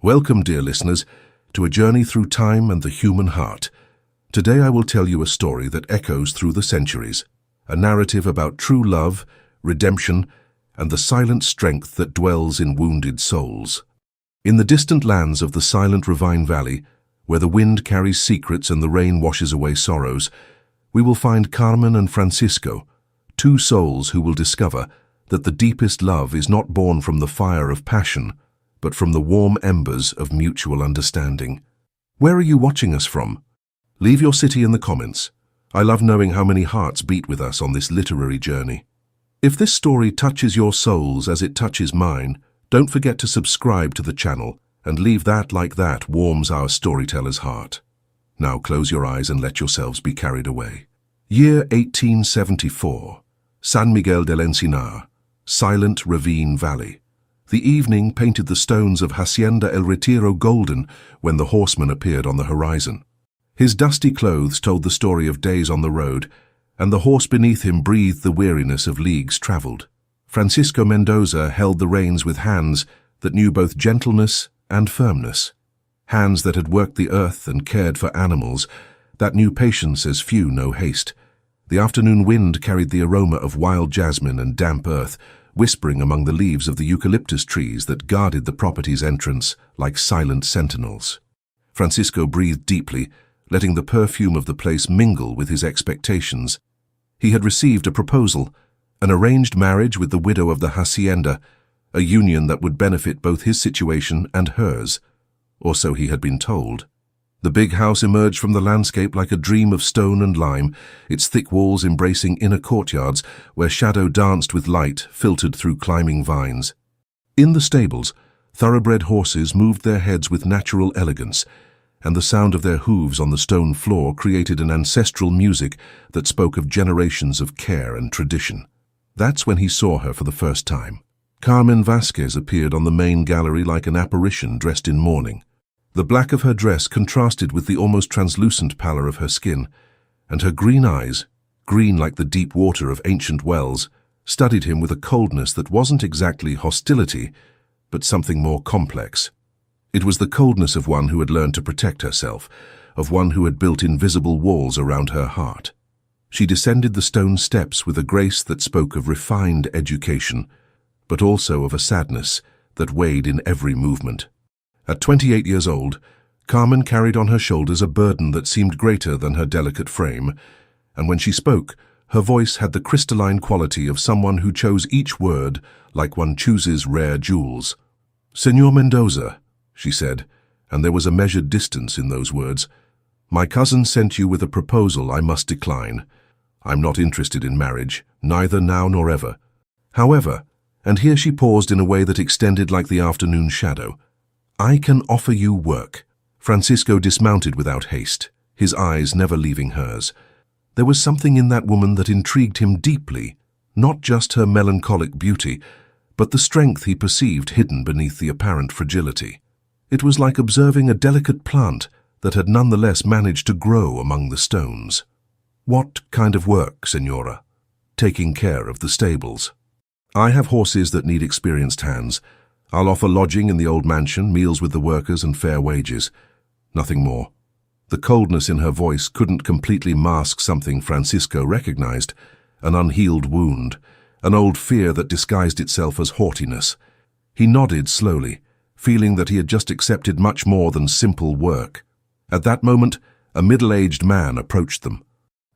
Welcome, dear listeners, to a journey through time and the human heart. Today I will tell you a story that echoes through the centuries, a narrative about true love, redemption, and the silent strength that dwells in wounded souls. In the distant lands of the silent Ravine Valley, where the wind carries secrets and the rain washes away sorrows, we will find Carmen and Francisco, two souls who will discover that the deepest love is not born from the fire of passion, but from the warm embers of mutual understanding. Where are you watching us from? Leave your city in the comments. I love knowing how many hearts beat with us on this literary journey. If this story touches your souls as it touches mine, don't forget to subscribe to the channel and leave that like that warms our storyteller's heart. Now close your eyes and let yourselves be carried away. Year 1874. San Miguel del Encinar, silent Ravine Valley. The evening painted the stones of Hacienda El Retiro golden when the horseman appeared on the horizon. His dusty clothes told the story of days on the road, and the horse beneath him breathed the weariness of leagues traveled. Francisco Mendoza held the reins with hands that knew both gentleness and firmness. Hands that had worked the earth and cared for animals, that knew patience as few know haste. The afternoon wind carried the aroma of wild jasmine and damp earth, whispering among the leaves of the eucalyptus trees that guarded the property's entrance like silent sentinels. Francisco breathed deeply, letting the perfume of the place mingle with his expectations. He had received a proposal, an arranged marriage with the widow of the hacienda, a union that would benefit both his situation and hers, or so he had been told. The big house emerged from the landscape like a dream of stone and lime, its thick walls embracing inner courtyards where shadow danced with light filtered through climbing vines. In the stables, thoroughbred horses moved their heads with natural elegance, and the sound of their hooves on the stone floor created an ancestral music that spoke of generations of care and tradition. That's when he saw her for the first time. Carmen Vasquez appeared on the main gallery like an apparition dressed in mourning. The black of her dress contrasted with the almost translucent pallor of her skin, and her green eyes, green like the deep water of ancient wells, studied him with a coldness that wasn't exactly hostility, but something more complex. It was the coldness of one who had learned to protect herself, of one who had built invisible walls around her heart. She descended the stone steps with a grace that spoke of refined education, but also of a sadness that weighed in every movement. At 28 years old, Carmen carried on her shoulders a burden that seemed greater than her delicate frame, and when she spoke, her voice had the crystalline quality of someone who chose each word like one chooses rare jewels. "Señor Mendoza," she said, and there was a measured distance in those words, "my cousin sent you with a proposal I must decline. I'm not interested in marriage, neither now nor ever. However," and here she paused in a way that extended like the afternoon shadow, "I can offer you work." Francisco dismounted without haste, his eyes never leaving hers. There was something in that woman that intrigued him deeply, not just her melancholic beauty, but the strength he perceived hidden beneath the apparent fragility. It was like observing a delicate plant that had nonetheless managed to grow among the stones. "What kind of work, Senora?" "Taking care of the stables. I have horses that need experienced hands. I'll offer lodging in the old mansion, meals with the workers, and fair wages. Nothing more." The coldness in her voice couldn't completely mask something Francisco recognized, an unhealed wound, an old fear that disguised itself as haughtiness. He nodded slowly, feeling that he had just accepted much more than simple work. At that moment, a middle-aged man approached them.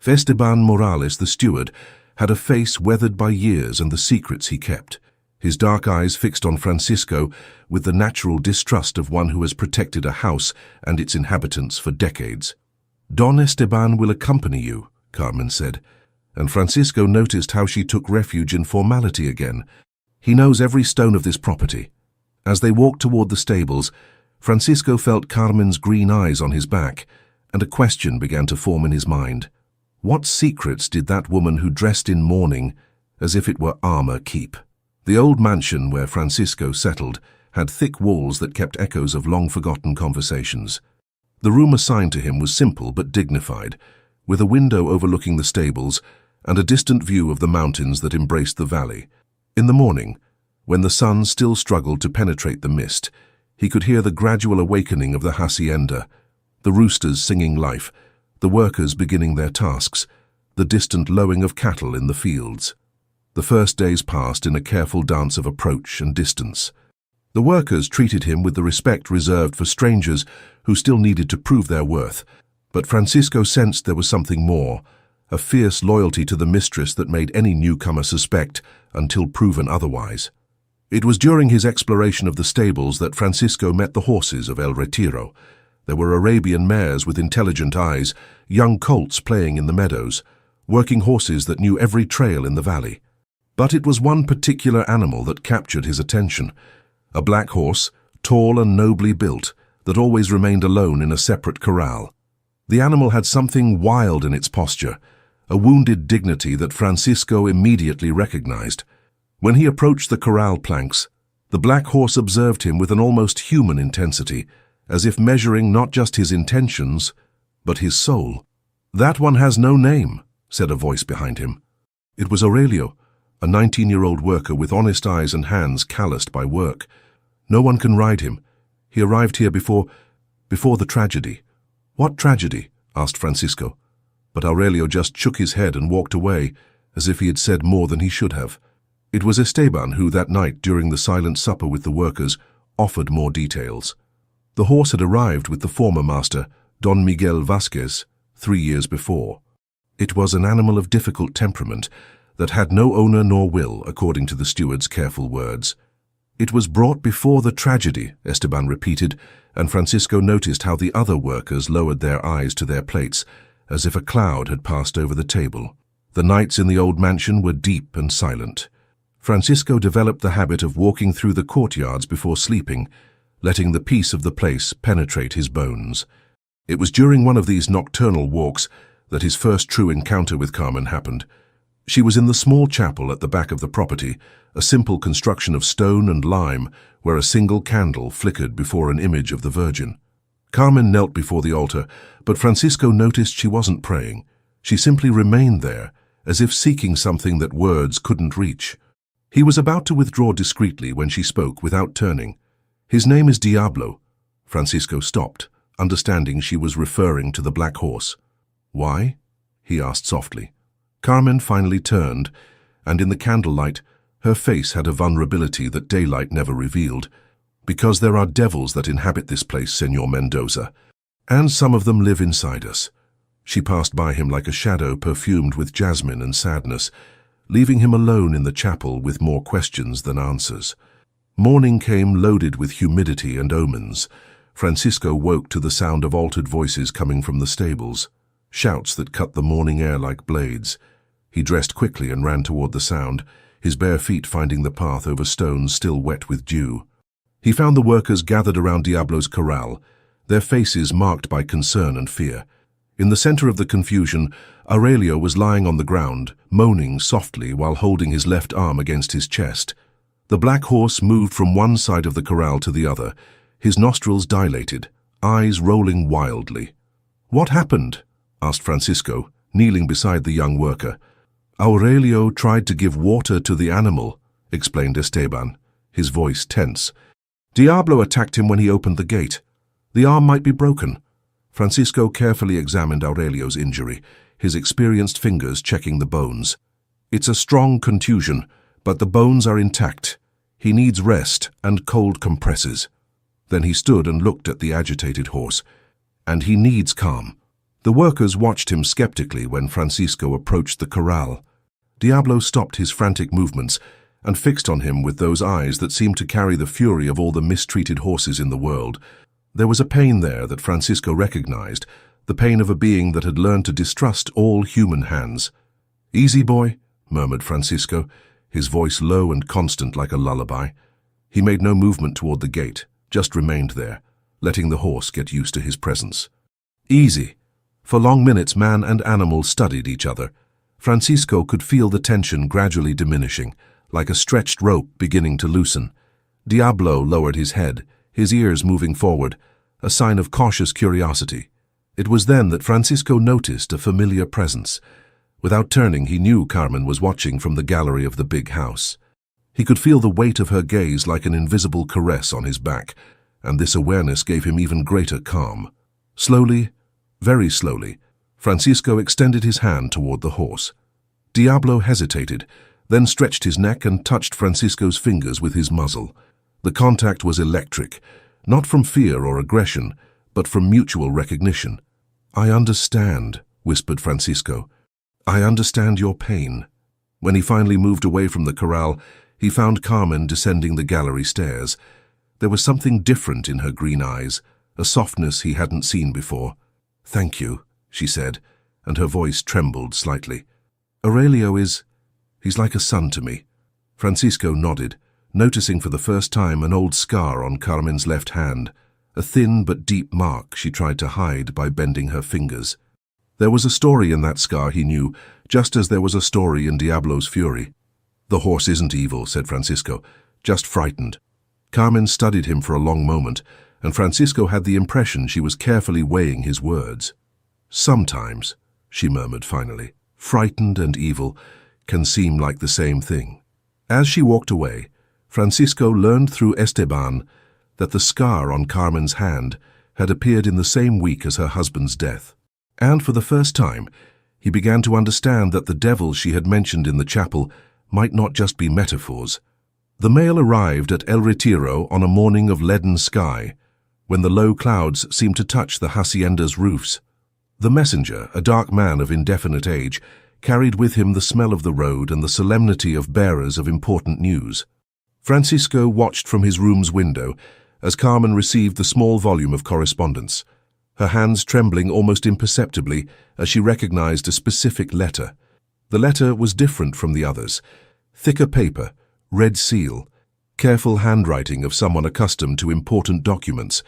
Esteban Morales, the steward, had a face weathered by years and the secrets he kept, his dark eyes fixed on Francisco with the natural distrust of one who has protected a house and its inhabitants for decades. "Don Esteban will accompany you," Carmen said, and Francisco noticed how she took refuge in formality again. "He knows every stone of this property." As they walked toward the stables, Francisco felt Carmen's green eyes on his back, and a question began to form in his mind. What secrets did that woman who dressed in mourning, as if it were armor, keep? The old mansion where Francisco settled had thick walls that kept echoes of long-forgotten conversations. The room assigned to him was simple but dignified, with a window overlooking the stables and a distant view of the mountains that embraced the valley. In the morning, when the sun still struggled to penetrate the mist, He could hear the gradual awakening of the hacienda, the roosters singing life, the workers beginning their tasks, the distant lowing of cattle in the fields. The first days passed in a careful dance of approach and distance. The workers treated him with the respect reserved for strangers who still needed to prove their worth, but Francisco sensed there was something more, a fierce loyalty to the mistress that made any newcomer suspect until proven otherwise. It was during his exploration of the stables that Francisco met the horses of El Retiro. There were Arabian mares with intelligent eyes, young colts playing in the meadows, working horses that knew every trail in the valley. But it was one particular animal that captured his attention, a black horse, tall and nobly built, that always remained alone in a separate corral. The animal had something wild in its posture, a wounded dignity that Francisco immediately recognized. When he approached the corral planks, the black horse observed him with an almost human intensity, as if measuring not just his intentions, but his soul. "That one has no name," said a voice behind him. It was Aurelio, a 19-year-old worker with honest eyes and hands calloused by work. "No one can ride him. He arrived here before the tragedy." "What tragedy?" asked Francisco. But Aurelio just shook his head and walked away, as if he had said more than he should have. It was Esteban who, that night during the silent supper with the workers, offered more details. The horse had arrived with the former master, Don Miguel Vasquez, 3 years before. It was an animal of difficult temperament that had no owner nor will, according to the steward's careful words. "It was brought before the tragedy," Esteban repeated, and Francisco noticed how the other workers lowered their eyes to their plates, as if a cloud had passed over the table. The nights in the old mansion were deep and silent. Francisco developed the habit of walking through the courtyards before sleeping, letting the peace of the place penetrate his bones. It was during one of these nocturnal walks that his first true encounter with Carmen happened. She was in the small chapel at the back of the property, a simple construction of stone and lime where a single candle flickered before an image of the Virgin. Carmen knelt before the altar, but Francisco noticed she wasn't praying. She simply remained there, as if seeking something that words couldn't reach. He was about to withdraw discreetly when she spoke without turning. "His name is Diablo." Francisco stopped, understanding she was referring to the black horse. "Why?" he asked softly. Carmen finally turned, and in the candlelight, her face had a vulnerability that daylight never revealed. "Because there are devils that inhabit this place, Señor Mendoza, and some of them live inside us." She passed by him like a shadow perfumed with jasmine and sadness, leaving him alone in the chapel with more questions than answers. Morning came loaded with humidity and omens. Francisco woke to the sound of altered voices coming from the stables, shouts that cut the morning air like blades. He dressed quickly and ran toward the sound, his bare feet finding the path over stones still wet with dew. He found the workers gathered around Diablo's corral, their faces marked by concern and fear. In the center of the confusion, Aurelio was lying on the ground, moaning softly while holding his left arm against his chest. The black horse moved from one side of the corral to the other, his nostrils dilated, eyes rolling wildly. "What happened?" asked Francisco, kneeling beside the young worker. "Aurelio tried to give water to the animal," explained Esteban, his voice tense. "Diablo attacked him when he opened the gate. The arm might be broken." Francisco carefully examined Aurelio's injury, his experienced fingers checking the bones. "It's a strong contusion, but the bones are intact. He needs rest and cold compresses." Then he stood and looked at the agitated horse. "And he needs calm." The workers watched him skeptically when Francisco approached the corral. Diablo stopped his frantic movements and fixed on him with those eyes that seemed to carry the fury of all the mistreated horses in the world. There was a pain there that Francisco recognized, the pain of a being that had learned to distrust all human hands. "Easy, boy," murmured Francisco, his voice low and constant like a lullaby. He made no movement toward the gate, just remained there, letting the horse get used to his presence. "Easy." For long minutes man and animal studied each other. Francisco could feel the tension gradually diminishing, like a stretched rope beginning to loosen. Diablo lowered his head, his ears moving forward, a sign of cautious curiosity. It was then that Francisco noticed a familiar presence. Without turning, he knew Carmen was watching from the gallery of the big house. He could feel the weight of her gaze like an invisible caress on his back. and this awareness gave him even greater calm. Slowly, very slowly, Francisco extended his hand toward the horse. Diablo hesitated, then stretched his neck and touched Francisco's fingers with his muzzle. The contact was electric, not from fear or aggression, but from mutual recognition. "I understand," whispered Francisco. "I understand your pain." When he finally moved away from the corral, he found Carmen descending the gallery stairs. There was something different in her green eyes, a softness he hadn't seen before. "Thank you," she said, and her voice trembled slightly. He's like a son to me." Francisco nodded, noticing for the first time an old scar on Carmen's left hand, a thin but deep mark she tried to hide by bending her fingers. There was a story in that scar, he knew, just as there was a story in Diablo's fury. "The horse isn't evil," said Francisco, "just frightened." Carmen studied him for a long moment, and Francisco had the impression she was carefully weighing his words. "Sometimes," she murmured finally, "frightened and evil can seem like the same thing." As she walked away, Francisco learned through Esteban that the scar on Carmen's hand had appeared in the same week as her husband's death. And for the first time, he began to understand that the devil she had mentioned in the chapel might not just be metaphors. The mail arrived at El Retiro on a morning of leaden sky, when the low clouds seemed to touch the hacienda's roofs. The messenger, a dark man of indefinite age, carried with him the smell of the road and the solemnity of bearers of important news. Francisco watched from his room's window as Carmen received the small volume of correspondence, her hands trembling almost imperceptibly as she recognized a specific letter. The letter was different from the others. Thicker paper, red seal, careful handwriting of someone accustomed to important documents.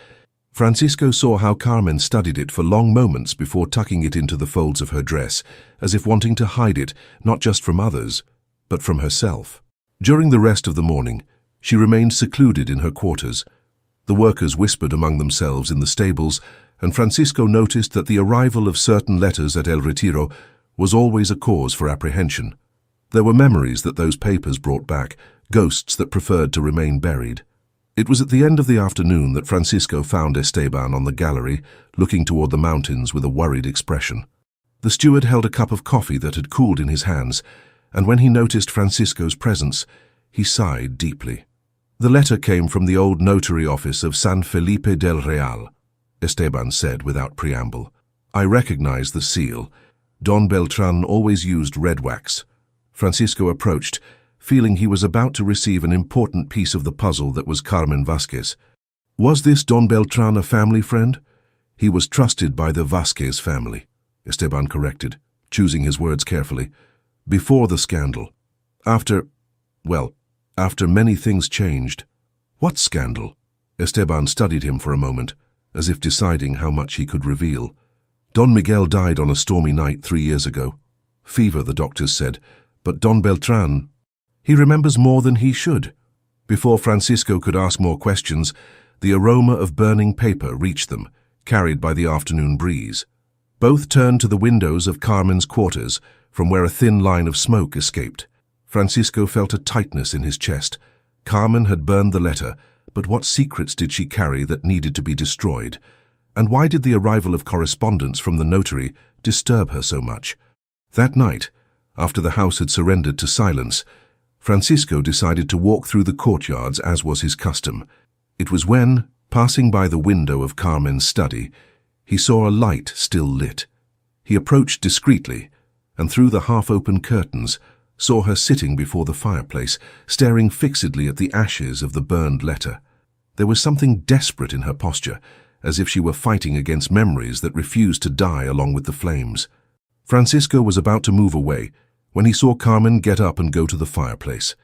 Francisco saw how Carmen studied it for long moments before tucking it into the folds of her dress, as if wanting to hide it not just from others, but from herself. During the rest of the morning, she remained secluded in her quarters. The workers whispered among themselves in the stables, and Francisco noticed that the arrival of certain letters at El Retiro was always a cause for apprehension. There were memories that those papers brought back, ghosts that preferred to remain buried. It was at the end of the afternoon that Francisco found Esteban on the gallery, looking toward the mountains with a worried expression. The steward held a cup of coffee that had cooled in his hands, and when he noticed Francisco's presence, he sighed deeply. "The letter came from the old notary office of San Felipe del Real," Esteban said without preamble. "I recognize the seal. Don Beltran always used red wax." Francisco approached, feeling he was about to receive an important piece of the puzzle that was Carmen Vasquez. Was this Don Beltran a family friend? "He was trusted by the Vasquez family," Esteban corrected, choosing his words carefully. "Before the scandal. After many things changed." "What scandal?" Esteban studied him for a moment, as if deciding how much he could reveal. "Don Miguel died on a stormy night 3 years ago. Fever, the doctors said, but Don Beltran, he remembers more than he should." Before Francisco could ask more questions, the aroma of burning paper reached them, carried by the afternoon breeze. Both turned to the windows of Carmen's quarters, from where a thin line of smoke escaped. Francisco felt a tightness in his chest. Carmen had burned the letter, but what secrets did she carry that needed to be destroyed? And why did the arrival of correspondence from the notary disturb her so much? That night, after the house had surrendered to silence, Francisco decided to walk through the courtyards as was his custom. It was when, passing by the window of Carmen's study, he saw a light still lit. He approached discreetly, and through the half-open curtains, saw her sitting before the fireplace, staring fixedly at the ashes of the burned letter. There was something desperate in her posture, as if she were fighting against memories that refused to die along with the flames. Francisco was about to move away when he saw Carmen get up and go to the fireplace.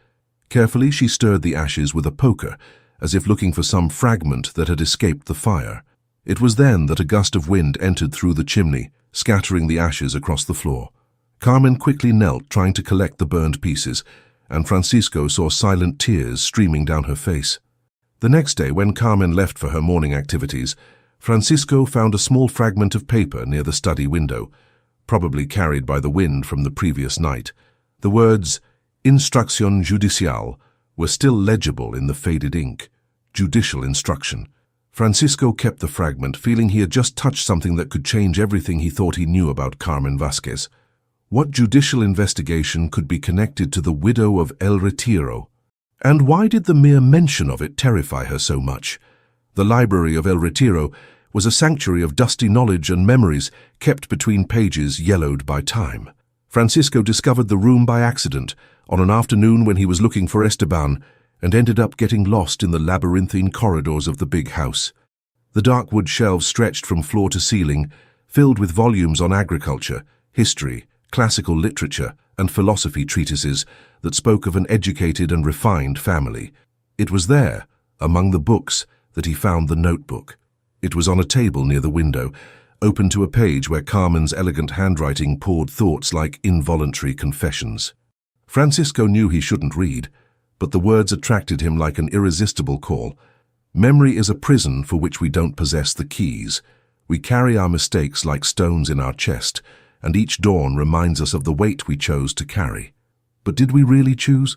Carefully, she stirred the ashes with a poker, as if looking for some fragment that had escaped the fire. It was then that a gust of wind entered through the chimney, scattering the ashes across the floor. Carmen quickly knelt, trying to collect the burned pieces, and Francisco saw silent tears streaming down her face. The next day, when Carmen left for her morning activities, Francisco found a small fragment of paper near the study window, probably carried by the wind from the previous night. The words, "Instrucción judicial," were still legible in the faded ink. Judicial instruction. Francisco kept the fragment, feeling he had just touched something that could change everything he thought he knew about Carmen Vasquez. What judicial investigation could be connected to the widow of El Retiro? And why did the mere mention of it terrify her so much? The library of El Retiro was a sanctuary of dusty knowledge and memories kept between pages yellowed by time. Francisco discovered the room by accident on an afternoon when he was looking for Esteban and ended up getting lost in the labyrinthine corridors of the big house. The dark wood shelves stretched from floor to ceiling, filled with volumes on agriculture, history, classical literature, and philosophy treatises that spoke of an educated and refined family. It was there, among the books, that he found the notebook. It was on a table near the window, open to a page where Carmen's elegant handwriting poured thoughts like involuntary confessions. Francisco knew he shouldn't read, but the words attracted him like an irresistible call. Memory is a prison for which we don't possess the keys. We carry our mistakes like stones in our chest, and each dawn reminds us of the weight we chose to carry. But did we really choose?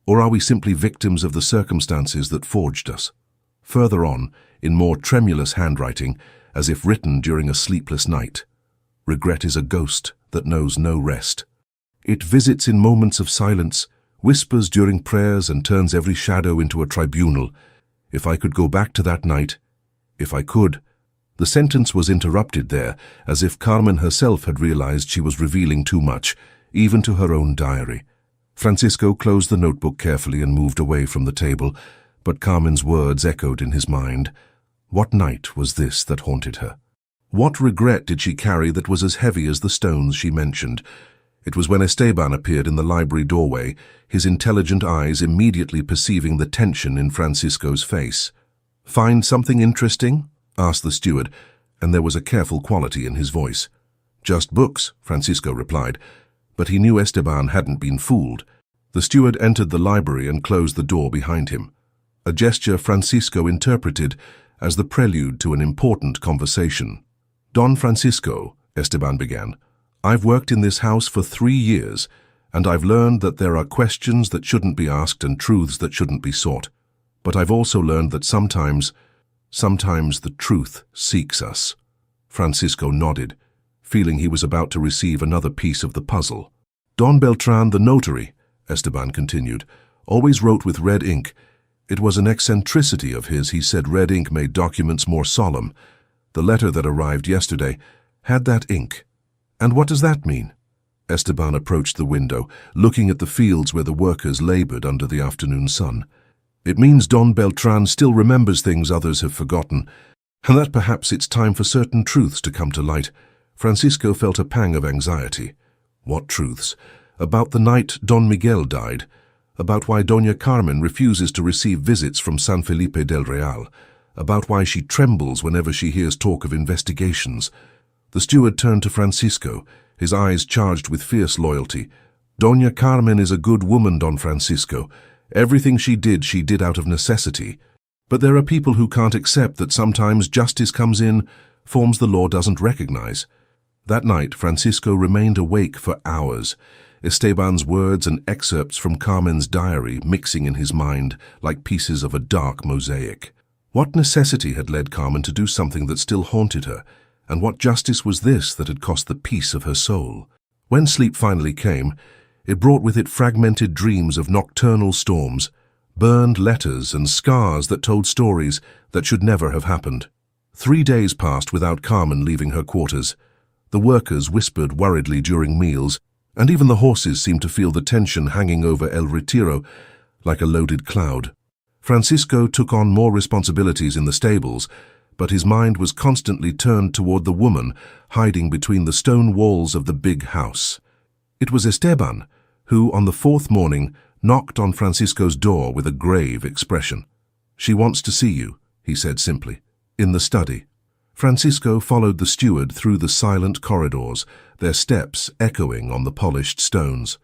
Or are we simply victims of the circumstances that forged us? Further on, in more tremulous handwriting, as if written during a sleepless night, regret is a ghost that knows no rest. It visits in moments of silence, whispers during prayers, and turns every shadow into a tribunal. If I could go back to that night, if I could. The sentence was interrupted there, as if Carmen herself had realized she was revealing too much, even to her own diary. Francisco closed the notebook carefully and moved away from the table, but Carmen's words echoed in his mind. What night was this that haunted her? What regret did she carry that was as heavy as the stones she mentioned? It was when Esteban appeared in the library doorway, his intelligent eyes immediately perceiving the tension in Francisco's face. "Find something interesting?" asked the steward, and there was a careful quality in his voice. "Just books," Francisco replied, but he knew Esteban hadn't been fooled. The steward entered the library and closed the door behind him, a gesture Francisco interpreted as the prelude to an important conversation. "Don Francisco," Esteban began, "I've worked in this house for 3 years, and I've learned that there are questions that shouldn't be asked and truths that shouldn't be sought. But I've also learned that sometimes the truth seeks us." Francisco nodded, feeling he was about to receive another piece of the puzzle. "Don Beltran, the notary," Esteban continued, "always wrote with red ink. It was an eccentricity of his. He said red ink made documents more solemn. The letter that arrived yesterday had that ink. And what does that mean?" Esteban approached the window, looking at the fields where the workers labored under the afternoon sun. "It means Don Beltran still remembers things others have forgotten, and that perhaps it's time for certain truths to come to light." Francisco felt a pang of anxiety. What truths? About the night Don Miguel died, about why Doña Carmen refuses to receive visits from San Felipe del Real, about why she trembles whenever she hears talk of investigations. The steward turned to Francisco, his eyes charged with fierce loyalty. "Doña Carmen is a good woman, Don Francisco. Everything she did out of necessity. But there are people who can't accept that sometimes justice comes in forms the law doesn't recognize." That night, Francisco remained awake for hours, Esteban's words and excerpts from Carmen's diary mixing in his mind like pieces of a dark mosaic. What necessity had led Carmen to do something that still haunted her, and what justice was this that had cost the peace of her soul? When sleep finally came, it brought with it fragmented dreams of nocturnal storms, burned letters and scars that told stories that should never have happened. 3 days passed without Carmen leaving her quarters. The workers whispered worriedly during meals, and even the horses seemed to feel the tension hanging over El Retiro like a loaded cloud. Francisco took on more responsibilities in the stables, but his mind was constantly turned toward the woman hiding between the stone walls of the big house. It was Esteban who, on the 4th morning, knocked on Francisco's door with a grave expression. "She wants to see you," he said simply, "in the study." Francisco followed the steward through the silent corridors, their steps echoing on the polished stones.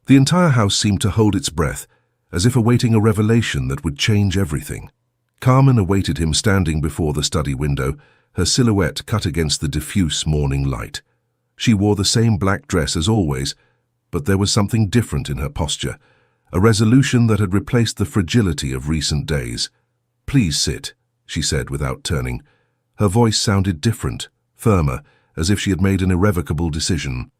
The entire house seemed to hold its breath, as if awaiting a revelation that would change everything. Carmen awaited him standing before the study window, her silhouette cut against the diffuse morning light. She wore the same black dress as always, but there was something different in her posture, a resolution that had replaced the fragility of recent days. "Please sit," she said without turning. Her voice sounded different, firmer, as if she had made an irrevocable decision.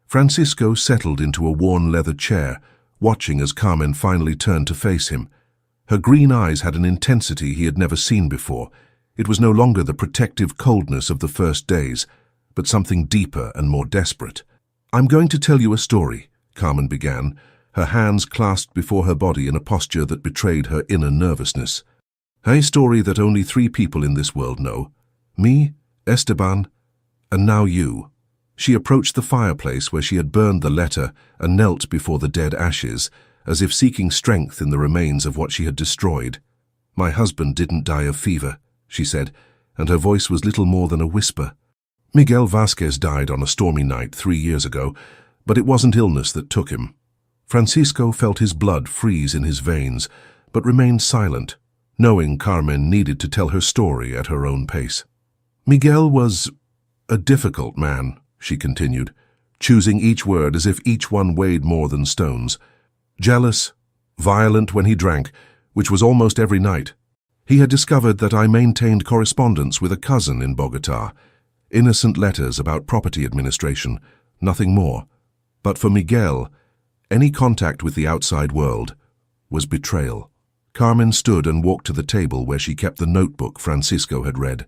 Francisco settled into a worn leather chair, watching as Carmen finally turned to face him. Her green eyes had an intensity he had never seen before. It was no longer the protective coldness of the first days, but something deeper and more desperate. "I'm going to tell you a story," Carmen began, her hands clasped before her body in a posture that betrayed her inner nervousness. "A story that only 3 people in this world know. Me, Esteban, and now you." She approached the fireplace where she had burned the letter and knelt before the dead ashes, as if seeking strength in the remains of what she had destroyed. "My husband didn't die of fever," she said, and her voice was little more than a whisper. "Miguel Vasquez died on a stormy night 3 years ago, but it wasn't illness that took him." Francisco felt his blood freeze in his veins, but remained silent, knowing Carmen needed to tell her story at her own pace. "Miguel was a difficult man," she continued, choosing each word as if each one weighed more than stones. "Jealous, violent when he drank, which was almost every night. He had discovered that I maintained correspondence with a cousin in Bogotá. Innocent letters about property administration, nothing more. But for Miguel, any contact with the outside world was betrayal." Carmen stood and walked to the table where she kept the notebook Francisco had read.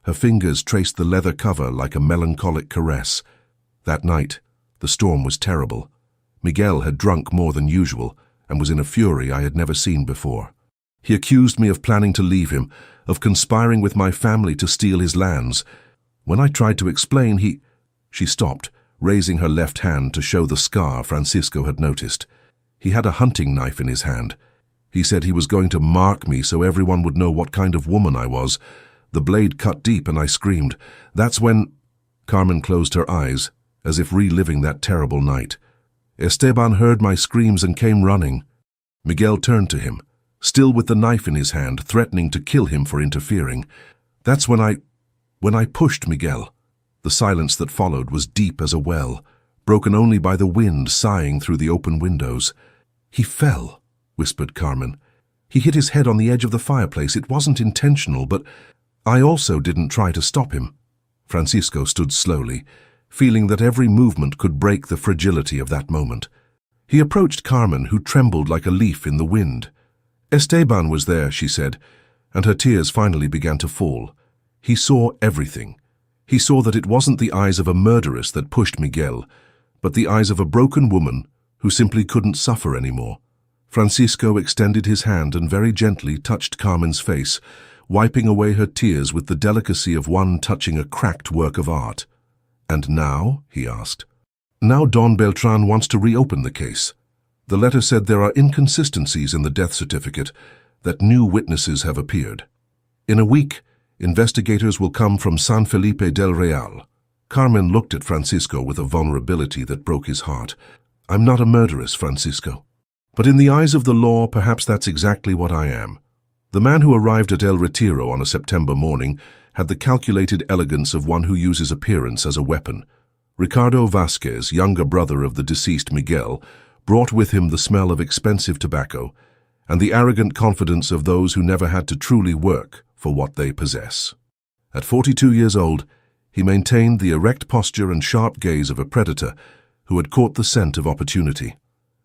Her fingers traced the leather cover like a melancholic caress. That night, the storm was terrible. Miguel had drunk more than usual and was in a fury I had never seen before. He accused me of planning to leave him, of conspiring with my family to steal his lands. When I tried to explain, She stopped, raising her left hand to show the scar Francisco had noticed. He had a hunting knife in his hand. He said he was going to mark me so everyone would know what kind of woman I was. The blade cut deep and I screamed. That's when... Carmen closed her eyes, as if reliving that terrible night. Esteban heard my screams and came running. Miguel turned to him, still with the knife in his hand, threatening to kill him for interfering. That's when I pushed Miguel. The silence that followed was deep as a well, broken only by the wind sighing through the open windows. "He fell," whispered Carmen. "He hit his head on the edge of the fireplace. It wasn't intentional, but I also didn't try to stop him." Francisco stood slowly, feeling that every movement could break the fragility of that moment. He approached Carmen, who trembled like a leaf in the wind. "Esteban was there," she said, and her tears finally began to fall. He saw everything. He saw that it wasn't the eyes of a murderess that pushed Miguel, but the eyes of a broken woman who simply couldn't suffer anymore. Francisco extended his hand and very gently touched Carmen's face, wiping away her tears with the delicacy of one touching a cracked work of art. "And now?" he asked. "Now Don Beltran wants to reopen the case. The letter said there are inconsistencies in the death certificate, that new witnesses have appeared. In a week, investigators will come from San Felipe del Real." Carmen looked at Francisco with a vulnerability that broke his heart. "I'm not a murderess, Francisco. But in the eyes of the law, perhaps that's exactly what I am." The man who arrived at El Retiro on a September morning had the calculated elegance of one who uses appearance as a weapon. Ricardo Vasquez, younger brother of the deceased Miguel, brought with him the smell of expensive tobacco and the arrogant confidence of those who never had to truly work for what they possess. At 42 years old, he maintained the erect posture and sharp gaze of a predator who had caught the scent of opportunity.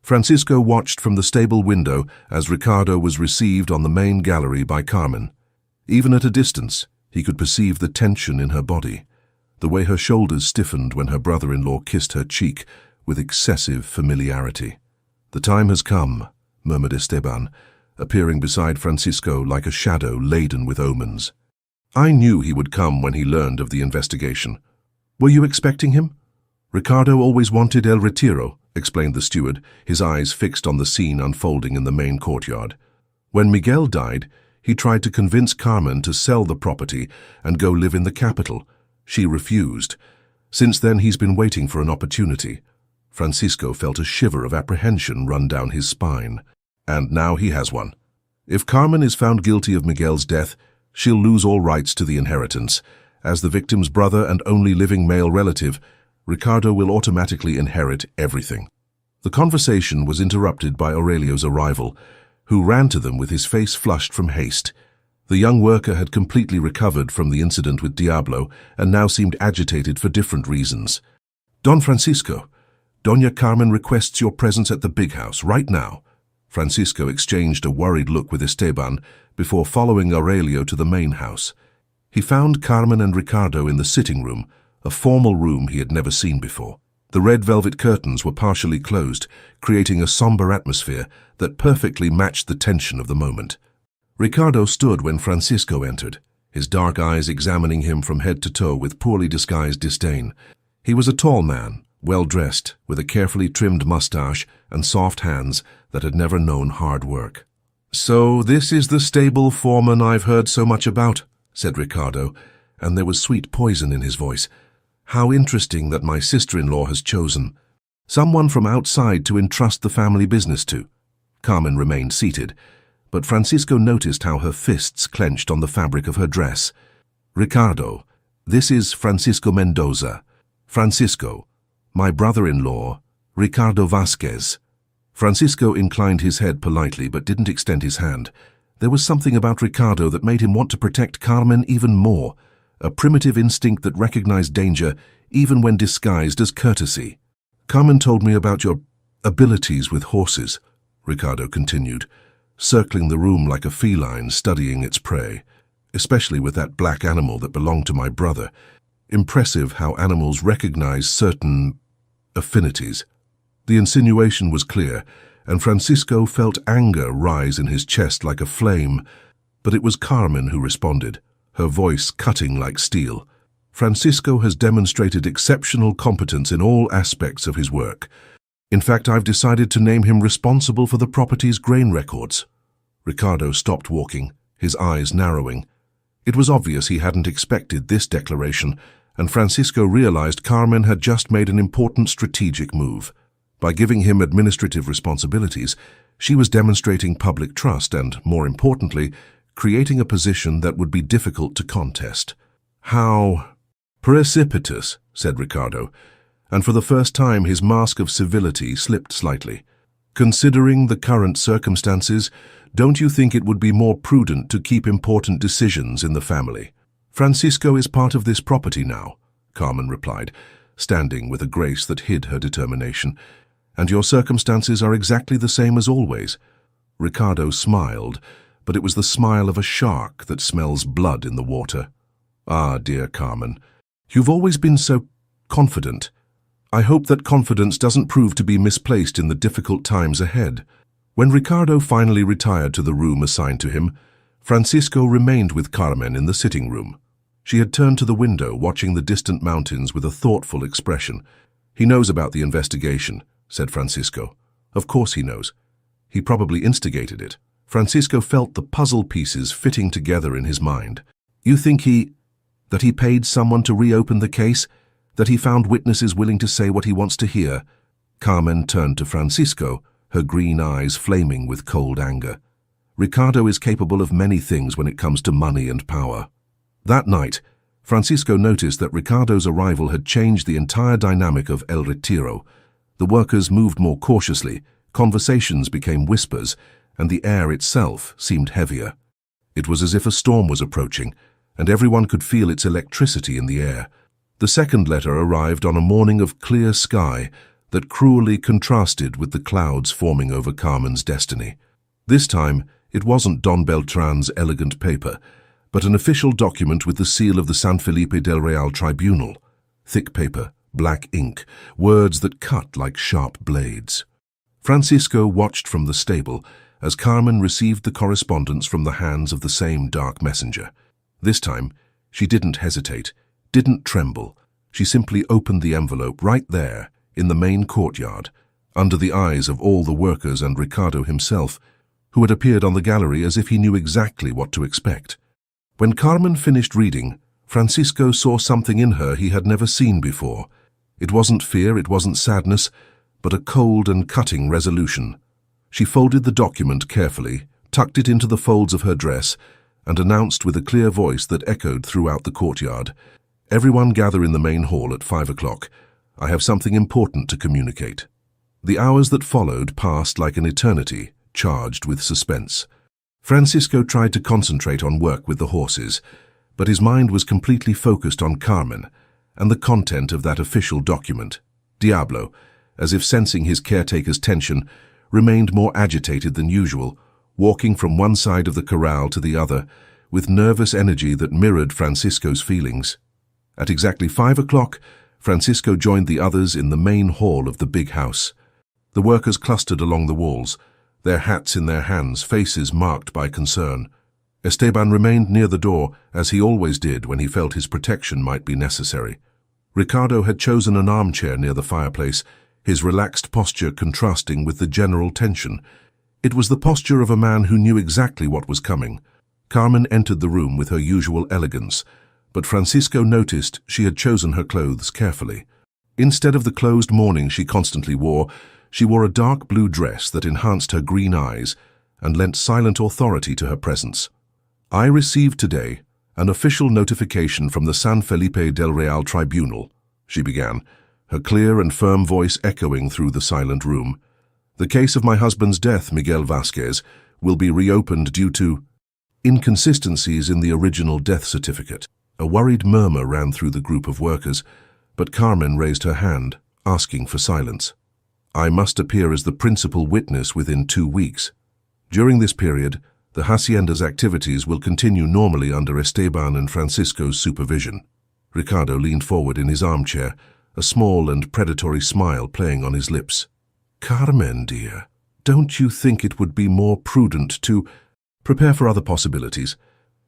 Francisco watched from the stable window as Ricardo was received on the main gallery by Carmen. Even at a distance, he could perceive the tension in her body, the way her shoulders stiffened when her brother-in-law kissed her cheek with excessive familiarity. "The time has come," murmured Esteban, appearing beside Francisco like a shadow laden with omens. "I knew he would come when he learned of the investigation." "Were you expecting him?" "Ricardo always wanted El Retiro," explained the steward, his eyes fixed on the scene unfolding in the main courtyard. "When Miguel died, he tried to convince Carmen to sell the property and go live in the capital. She refused. Since then, he's been waiting for an opportunity." Francisco felt a shiver of apprehension run down his spine. "And now he has one. If Carmen is found guilty of Miguel's death, she'll lose all rights to the inheritance. As the victim's brother and only living male relative, Ricardo will automatically inherit everything." The conversation was interrupted by Aurelio's arrival, who ran to them with his face flushed from haste. The young worker had completely recovered from the incident with Diablo and now seemed agitated for different reasons. "Don Francisco, Doña Carmen requests your presence at the big house, right now." Francisco exchanged a worried look with Esteban before following Aurelio to the main house. He found Carmen and Ricardo in the sitting room, a formal room he had never seen before. The red velvet curtains were partially closed, creating a somber atmosphere that perfectly matched the tension of the moment. Ricardo stood when Francisco entered, his dark eyes examining him from head to toe with poorly disguised disdain. He was a tall man, well-dressed, with a carefully trimmed mustache and soft hands that had never known hard work. "So this is the stable foreman I've heard so much about," said Ricardo, and there was sweet poison in his voice. "How interesting that my sister-in-law has chosen someone from outside to entrust the family business to." Carmen remained seated, but Francisco noticed how her fists clenched on the fabric of her dress. "Ricardo, this is Francisco Mendoza. Francisco, my brother-in-law, Ricardo Vasquez." Francisco inclined his head politely but didn't extend his hand. There was something about Ricardo that made him want to protect Carmen even more, a primitive instinct that recognized danger even when disguised as courtesy. "Carmen told me about your abilities with horses," Ricardo continued, circling the room like a feline studying its prey, "especially with that black animal that belonged to my brother. Impressive how animals recognize certain affinities." The insinuation was clear, and Francisco felt anger rise in his chest like a flame, but it was Carmen who responded, her voice cutting like steel. "Francisco has demonstrated exceptional competence in all aspects of his work. In fact, I've decided to name him responsible for the property's grain records." Ricardo stopped walking, his eyes narrowing. It was obvious he hadn't expected this declaration, and Francisco realized Carmen had just made an important strategic move. By giving him administrative responsibilities, she was demonstrating public trust and, more importantly, creating a position that would be difficult to contest. "How precipitous," said Ricardo, and for the first time his mask of civility slipped slightly. "Considering the current circumstances, don't you think it would be more prudent to keep important decisions in the family?" "Francisco is part of this property now," Carmen replied, standing with a grace that hid her determination. "And your circumstances are exactly the same as always." Ricardo smiled, but it was the smile of a shark that smells blood in the water. "Ah, dear Carmen, you've always been so confident. I hope that confidence doesn't prove to be misplaced in the difficult times ahead." When Ricardo finally retired to the room assigned to him, Francisco remained with Carmen in the sitting room. She had turned to the window, watching the distant mountains with a thoughtful expression. "He knows about the investigation," said Francisco. "Of course he knows. He probably instigated it." Francisco felt the puzzle pieces fitting together in his mind. "You think that he paid someone to reopen the case? That he found witnesses willing to say what he wants to hear?" Carmen turned to Francisco, her green eyes flaming with cold anger. "Ricardo is capable of many things when it comes to money and power." That night, Francisco noticed that Ricardo's arrival had changed the entire dynamic of El Retiro. The workers moved more cautiously, conversations became whispers, and the air itself seemed heavier. It was as if a storm was approaching, and everyone could feel its electricity in the air. The second letter arrived on a morning of clear sky that cruelly contrasted with the clouds forming over Carmen's destiny. This time, it wasn't Don Beltran's elegant paper, but an official document with the seal of the San Felipe del Real Tribunal. Thick paper, black ink, words that cut like sharp blades. Francisco watched from the stable as Carmen received the correspondence from the hands of the same dark messenger. This time, she didn't hesitate, didn't tremble. She simply opened the envelope right there, in the main courtyard, under the eyes of all the workers and Ricardo himself, who had appeared on the gallery as if he knew exactly what to expect. When Carmen finished reading, Francisco saw something in her he had never seen before. It wasn't fear, it wasn't sadness, but a cold and cutting resolution. She folded the document carefully, tucked it into the folds of her dress, and announced with a clear voice that echoed throughout the courtyard, "Everyone gather in the main hall at 5 o'clock. I have something important to communicate." The hours that followed passed like an eternity, charged with suspense. Francisco tried to concentrate on work with the horses, but his mind was completely focused on Carmen and the content of that official document. Diablo, as if sensing his caretaker's tension, remained more agitated than usual, walking from one side of the corral to the other, with nervous energy that mirrored Francisco's feelings. At exactly 5 o'clock, Francisco joined the others in the main hall of the big house. The workers clustered along the walls, their hats in their hands, faces marked by concern. Esteban remained near the door, as he always did when he felt his protection might be necessary. Ricardo had chosen an armchair near the fireplace, his relaxed posture contrasting with the general tension. It was the posture of a man who knew exactly what was coming. Carmen entered the room with her usual elegance, but Francisco noticed she had chosen her clothes carefully. Instead of the closed mourning she constantly wore, she wore a dark blue dress that enhanced her green eyes and lent silent authority to her presence. "I received today an official notification from the San Felipe del Real Tribunal," she began, her clear and firm voice echoing through the silent room. "The case of my husband's death, Miguel Vasquez, will be reopened due to inconsistencies in the original death certificate." A worried murmur ran through the group of workers, but Carmen raised her hand, asking for silence. "I must appear as the principal witness within 2 weeks. During this period, the hacienda's activities will continue normally under Esteban and Francisco's supervision." Ricardo leaned forward in his armchair, a small and predatory smile playing on his lips. "Carmen, dear, don't you think it would be more prudent to prepare for other possibilities?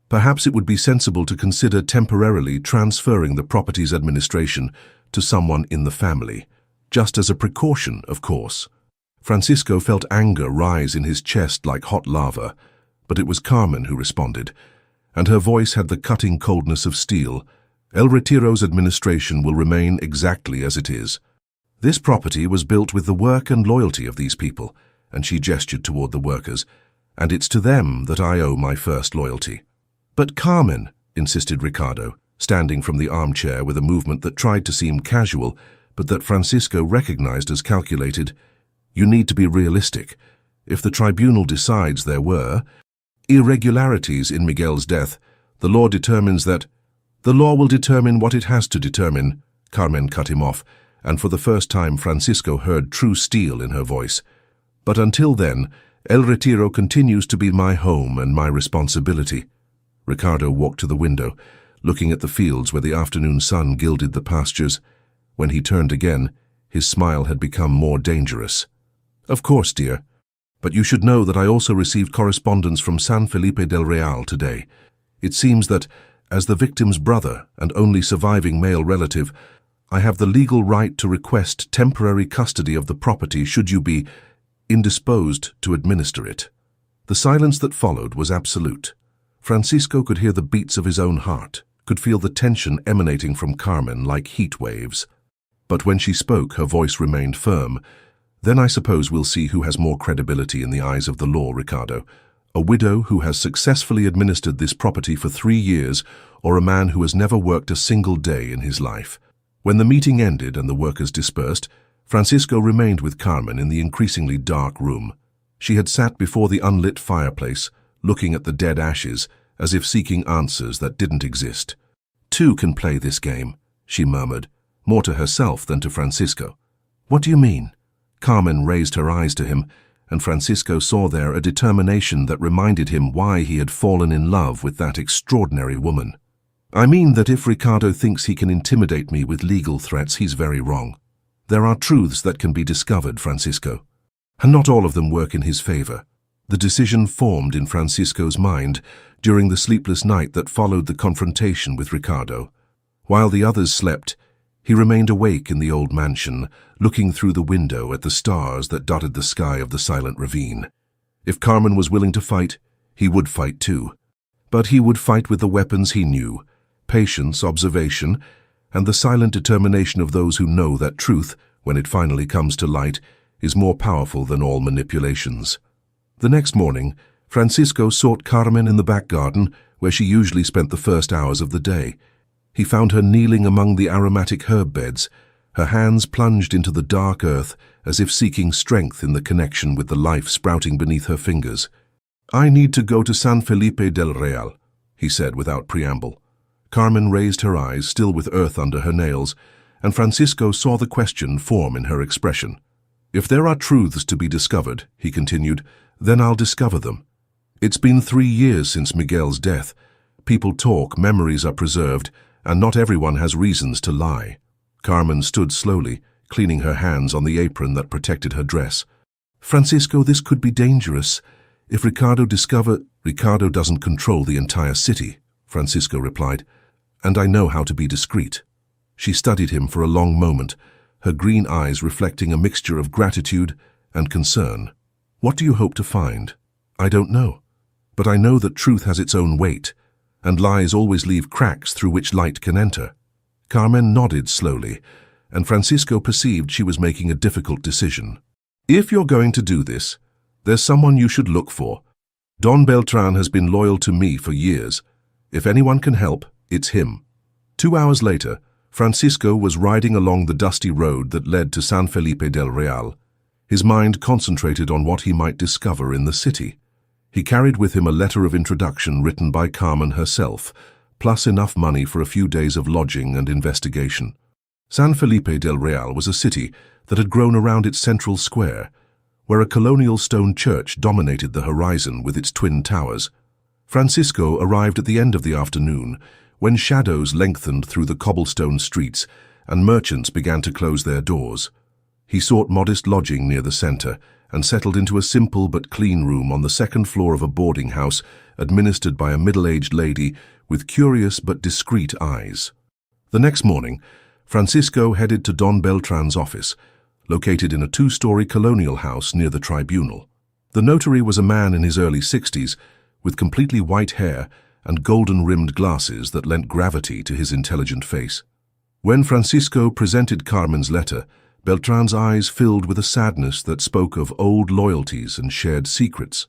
Perhaps it would be sensible to consider temporarily transferring the property's administration to someone in the family, just as a precaution, of course." Francisco felt anger rise in his chest like hot lava, but it was Carmen who responded, and her voice had the cutting coldness of steel. "El Retiro's administration will remain exactly as it is. This property was built with the work and loyalty of these people," and she gestured toward the workers, "and it's to them that I owe my first loyalty." "But Carmen," insisted Ricardo, standing from the armchair with a movement that tried to seem casual, but that Francisco recognized as calculated, "you need to be realistic. If the tribunal decides there were irregularities in Miguel's death, the law determines that—" "The law will determine what it has to determine," Carmen cut him off, and for the first time Francisco heard true steel in her voice. "But until then, El Retiro continues to be my home and my responsibility." Ricardo walked to the window, looking at the fields where the afternoon sun gilded the pastures. When he turned again, his smile had become more dangerous. "Of course, dear. But you should know that I also received correspondence from San Felipe del Real today. It seems that, as the victim's brother and only surviving male relative, I have the legal right to request temporary custody of the property should you be indisposed to administer it." The silence that followed was absolute. Francisco could hear the beats of his own heart, could feel the tension emanating from Carmen like heat waves. But when she spoke, her voice remained firm. "Then I suppose we'll see who has more credibility in the eyes of the law, Ricardo. A widow who has successfully administered this property for 3 years, or a man who has never worked a single day in his life." When the meeting ended and the workers dispersed, Francisco remained with Carmen in the increasingly dark room. She had sat before the unlit fireplace, looking at the dead ashes, as if seeking answers that didn't exist. "Two can play this game," she murmured, more to herself than to Francisco. "What do you mean?" Carmen raised her eyes to him, and Francisco saw there a determination that reminded him why he had fallen in love with that extraordinary woman. "I mean that if Ricardo thinks he can intimidate me with legal threats, he's very wrong. There are truths that can be discovered, Francisco, and not all of them work in his favor." The decision formed in Francisco's mind during the sleepless night that followed the confrontation with Ricardo. While the others slept, he remained awake in the old mansion, looking through the window at the stars that dotted the sky of the silent ravine. If Carmen was willing to fight, he would fight too. But he would fight with the weapons he knew: patience, observation, and the silent determination of those who know that truth, when it finally comes to light, is more powerful than all manipulations. The next morning, Francisco sought Carmen in the back garden, where she usually spent the first hours of the day. He found her kneeling among the aromatic herb beds, her hands plunged into the dark earth as if seeking strength in the connection with the life sprouting beneath her fingers. "I need to go to San Felipe del Real," he said without preamble. Carmen raised her eyes, still with earth under her nails, and Francisco saw the question form in her expression. "If there are truths to be discovered," he continued, "then I'll discover them. It's been 3 years since Miguel's death. People talk, memories are preserved, and not everyone has reasons to lie." Carmen stood slowly, cleaning her hands on the apron that protected her dress. "Francisco, this could be dangerous. If Ricardo Ricardo doesn't control the entire city," Francisco replied, "and I know how to be discreet." She studied him for a long moment, her green eyes reflecting a mixture of gratitude and concern. "What do you hope to find?" "I don't know. But I know that truth has its own weight, and lies always leave cracks through which light can enter." Carmen nodded slowly, and Francisco perceived she was making a difficult decision. "If you're going to do this, there's someone you should look for. Don Beltran has been loyal to me for years. If anyone can help, it's him." 2 hours later, Francisco was riding along the dusty road that led to San Felipe del Real, his mind concentrated on what he might discover in the city. He carried with him a letter of introduction written by Carmen herself, plus enough money for a few days of lodging and investigation. San Felipe del Real was a city that had grown around its central square, where a colonial stone church dominated the horizon with its twin towers. Francisco arrived at the end of the afternoon, when shadows lengthened through the cobblestone streets and merchants began to close their doors. He sought modest lodging near the center and settled into a simple but clean room on the second floor of a boarding house administered by a middle-aged lady with curious but discreet eyes. The next morning, Francisco headed to Don Beltran's office, located in a 2-story colonial house near the tribunal. The notary was a man in his early 60s, with completely white hair and golden-rimmed glasses that lent gravity to his intelligent face. When Francisco presented Carmen's letter, Beltran's eyes filled with a sadness that spoke of old loyalties and shared secrets.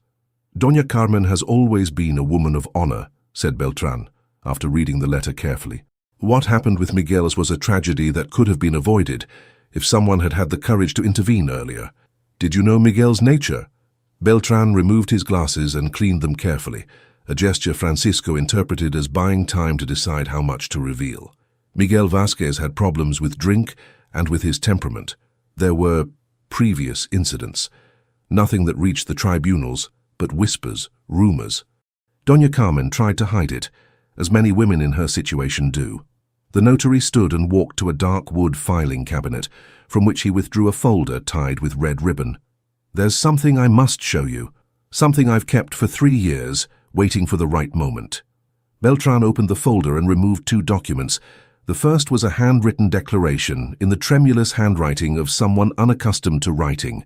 "Doña Carmen has always been a woman of honor," said Beltran, after reading the letter carefully. "What happened with Miguel's was a tragedy that could have been avoided if someone had had the courage to intervene earlier. Did you know Miguel's nature?" Beltran removed his glasses and cleaned them carefully, a gesture Francisco interpreted as buying time to decide how much to reveal. Miguel Vasquez had problems with drink and with his temperament. There were previous incidents, nothing that reached the tribunals, but whispers, rumors. Doña Carmen tried to hide it, as many women in her situation do. The notary stood and walked to a dark wood filing cabinet, from which he withdrew a folder tied with red ribbon. "There's something I must show you, something I've kept for 3 years, waiting for the right moment." Beltran opened the folder and removed 2 documents. The first was a handwritten declaration in the tremulous handwriting of someone unaccustomed to writing.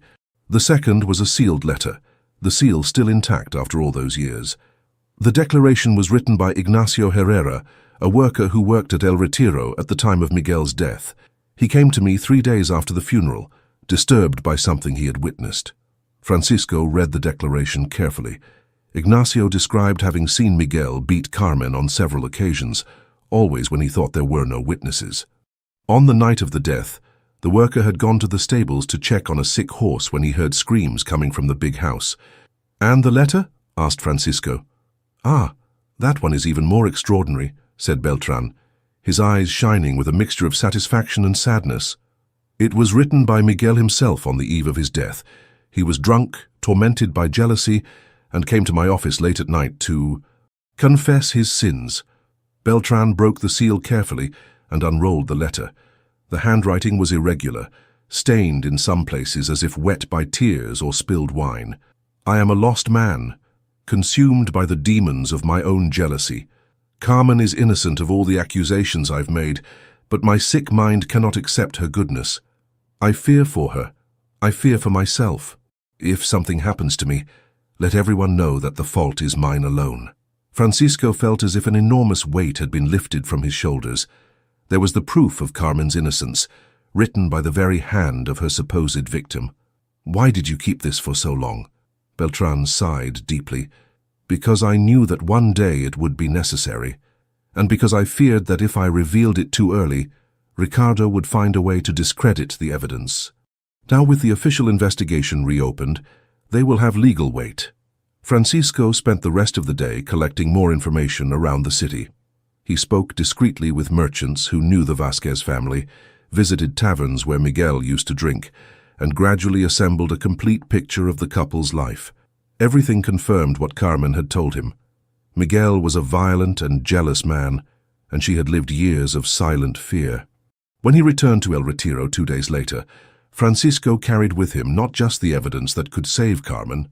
The second was a sealed letter, the seal still intact after all those years. The declaration was written by Ignacio Herrera, a worker who worked at El Retiro at the time of Miguel's death. He came to me 3 days after the funeral, disturbed by something he had witnessed. Francisco read the declaration carefully. Ignacio described having seen Miguel beat Carmen on several occasions, always when he thought there were no witnesses. On the night of the death, the worker had gone to the stables to check on a sick horse when he heard screams coming from the big house. "And the letter?" asked Francisco. "Ah, that one is even more extraordinary," said Beltran, his eyes shining with a mixture of satisfaction and sadness. "It was written by Miguel himself on the eve of his death. He was drunk, tormented by jealousy, and came to my office late at night to confess his sins." Beltran broke the seal carefully and unrolled the letter. The handwriting was irregular, stained in some places as if wet by tears or spilled wine. "I am a lost man, consumed by the demons of my own jealousy. Carmen is innocent of all the accusations I've made, but my sick mind cannot accept her goodness. I fear for her. I fear for myself. If something happens to me, let everyone know that the fault is mine alone." Francisco felt as if an enormous weight had been lifted from his shoulders. There was the proof of Carmen's innocence, written by the very hand of her supposed victim. "Why did you keep this for so long?" Beltran sighed deeply. "Because I knew that one day it would be necessary, and because I feared that if I revealed it too early, Ricardo would find a way to discredit the evidence. Now with the official investigation reopened, they will have legal weight. Francisco spent the rest of the day collecting more information around the city. He spoke discreetly with merchants who knew the Vasquez family, visited taverns where Miguel used to drink, and gradually assembled a complete picture of the couple's life. Everything confirmed what Carmen had told him. Miguel was a violent and jealous man, and she had lived years of silent fear. When he returned to El Retiro 2 days later, Francisco carried with him not just the evidence that could save Carmen,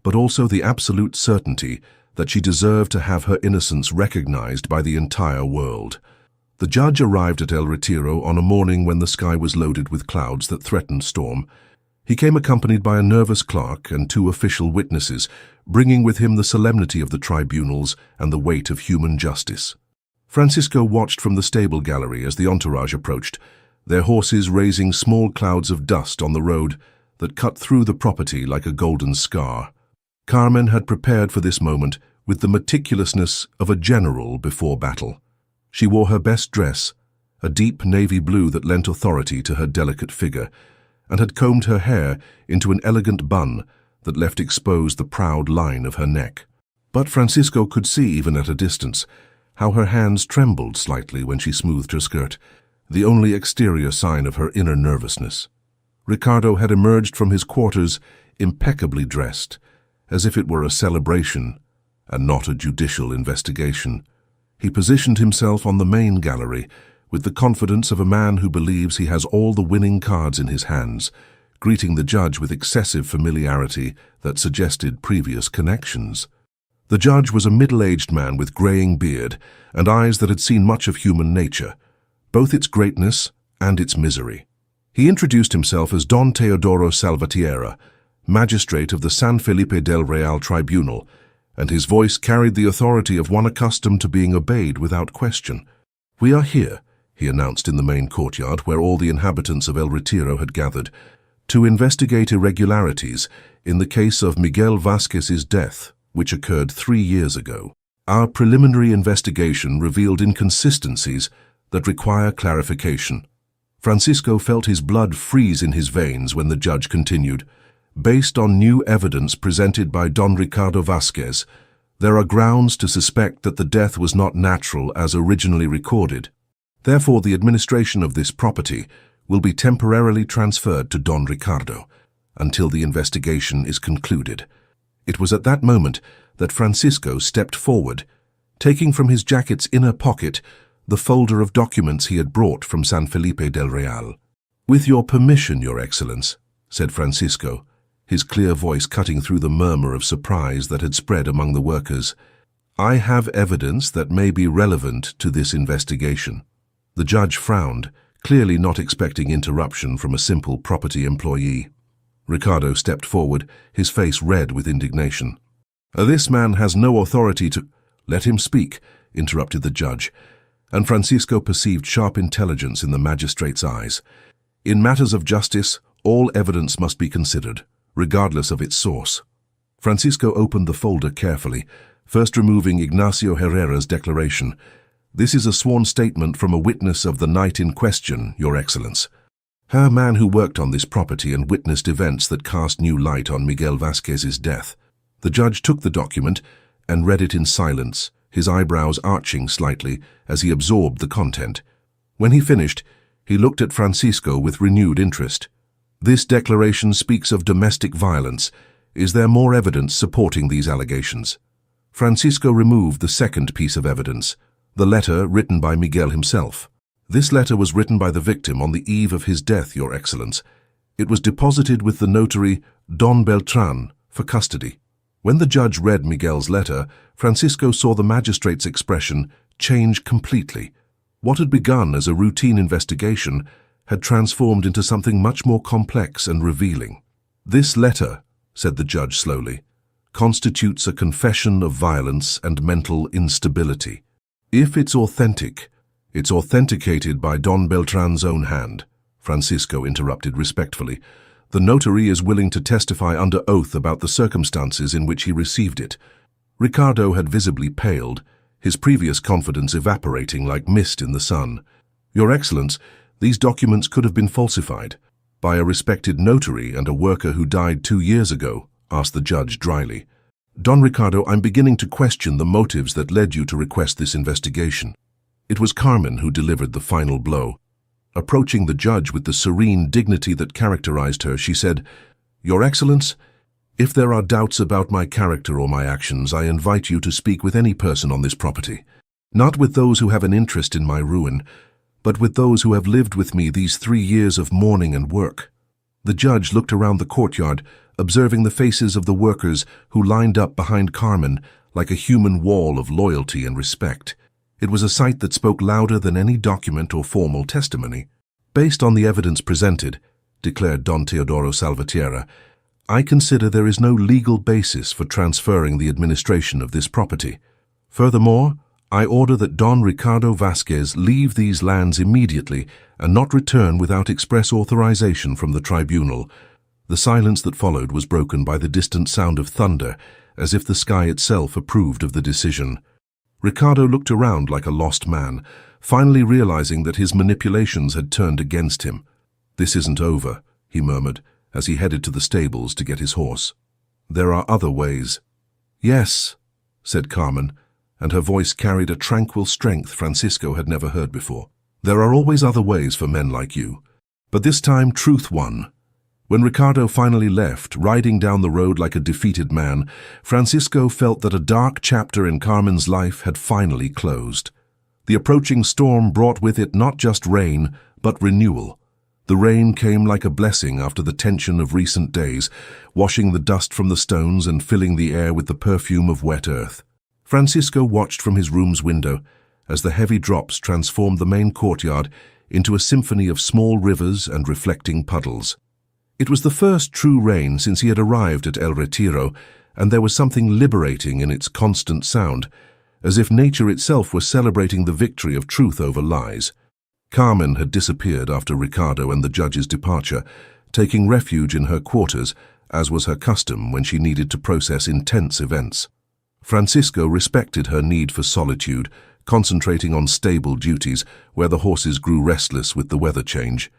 but also the absolute certainty that she deserved to have her innocence recognized by the entire world. The judge arrived at El Retiro on a morning when the sky was loaded with clouds that threatened storm. He came accompanied by a nervous clerk and 2 official witnesses, bringing with him the solemnity of the tribunals and the weight of human justice. Francisco watched from the stable gallery as the entourage approached, their horses raising small clouds of dust on the road that cut through the property like a golden scar. Carmen had prepared for this moment with the meticulousness of a general before battle. She wore her best dress, a deep navy blue that lent authority to her delicate figure, and had combed her hair into an elegant bun that left exposed the proud line of her neck. But Francisco could see, even at a distance, how her hands trembled slightly when she smoothed her skirt, the only exterior sign of her inner nervousness. Ricardo had emerged from his quarters impeccably dressed, as if it were a celebration and not a judicial investigation. He positioned himself on the main gallery with the confidence of a man who believes he has all the winning cards in his hands, greeting the judge with excessive familiarity that suggested previous connections. The judge was a middle-aged man with graying beard and eyes that had seen much of human nature, both its greatness and its misery. He introduced himself as Don Teodoro Salvatierra, magistrate of the San Felipe del Real Tribunal, and his voice carried the authority of one accustomed to being obeyed without question. "We are here," he announced in the main courtyard where all the inhabitants of El Retiro had gathered, "to investigate irregularities in the case of Miguel Vasquez's death, which occurred 3 years ago. Our preliminary investigation revealed inconsistencies that require clarification." Francisco felt his blood freeze in his veins when the judge continued, "Based on new evidence presented by Don Ricardo Vasquez, there are grounds to suspect that the death was not natural as originally recorded. Therefore, the administration of this property will be temporarily transferred to Don Ricardo until the investigation is concluded." It was at that moment that Francisco stepped forward, taking from his jacket's inner pocket the folder of documents he had brought from San Felipe del Real. "With your permission, Your Excellence," said Francisco, his clear voice cutting through the murmur of surprise that had spread among the workers, "I have evidence that may be relevant to this investigation." The judge frowned, clearly not expecting interruption from a simple property employee. Ricardo stepped forward, his face red with indignation. "This man has no authority to—" "Let him speak," interrupted the judge, and Francisco perceived sharp intelligence in the magistrate's eyes. "In matters of justice, all evidence must be considered, regardless of its source." Francisco opened the folder carefully, first removing Ignacio Herrera's declaration. "This is a sworn statement from a witness of the night in question, Your Excellence. A man who worked on this property and witnessed events that cast new light on Miguel Vasquez's death." The judge took the document and read it in silence, his eyebrows arching slightly as he absorbed the content. When he finished, he looked at Francisco with renewed interest. "This declaration speaks of domestic violence. Is there more evidence supporting these allegations?" Francisco removed the second piece of evidence, the letter written by Miguel himself. "This letter was written by the victim on the eve of his death, Your Excellence. It was deposited with the notary Don Beltran for custody." When the judge read Miguel's letter, Francisco saw the magistrate's expression change completely. What had begun as a routine investigation had transformed into something much more complex and revealing. "This letter," said the judge slowly, "constitutes a confession of violence and mental instability. If it's authentic, it's authenticated by Don Beltran's own hand," Francisco interrupted respectfully. "The notary is willing to testify under oath about the circumstances in which he received it." Ricardo had visibly paled, his previous confidence evaporating like mist in the sun. "Your Excellence, these documents could have been falsified by a respected notary and a worker who died 2 years ago," asked the judge dryly. Don Ricardo, I'm beginning to question the motives that led you to request this investigation. It was Carmen who delivered the final blow. Approaching the judge with the serene dignity that characterized her, she said, "Your Excellence, if there are doubts about my character or my actions, I invite you to speak with any person on this property. Not with those who have an interest in my ruin, but with those who have lived with me these 3 years of mourning and work." The judge looked around the courtyard, observing the faces of the workers who lined up behind Carmen like a human wall of loyalty and respect. It was a sight that spoke louder than any document or formal testimony. "Based on the evidence presented," declared Don Teodoro Salvatierra, "I consider there is no legal basis for transferring the administration of this property. Furthermore, I order that Don Ricardo Vasquez leave these lands immediately and not return without express authorization from the tribunal." The silence that followed was broken by the distant sound of thunder, as if the sky itself approved of the decision. Ricardo looked around like a lost man, finally realizing that his manipulations had turned against him. "This isn't over," he murmured, as he headed to the stables to get his horse. "There are other ways." "Yes," said Carmen, and her voice carried a tranquil strength Francisco had never heard before. "There are always other ways for men like you. But this time truth won." When Ricardo finally left, riding down the road like a defeated man, Francisco felt that a dark chapter in Carmen's life had finally closed. The approaching storm brought with it not just rain, but renewal. The rain came like a blessing after the tension of recent days, washing the dust from the stones and filling the air with the perfume of wet earth. Francisco watched from his room's window as the heavy drops transformed the main courtyard into a symphony of small rivers and reflecting puddles. It was the first true rain since he had arrived at El Retiro, and there was something liberating in its constant sound, as if nature itself were celebrating the victory of truth over lies. Carmen had disappeared after Ricardo and the judge's departure, taking refuge in her quarters, as was her custom when she needed to process intense events. Francisco respected her need for solitude, concentrating on stable duties where the horses grew restless with the weather change.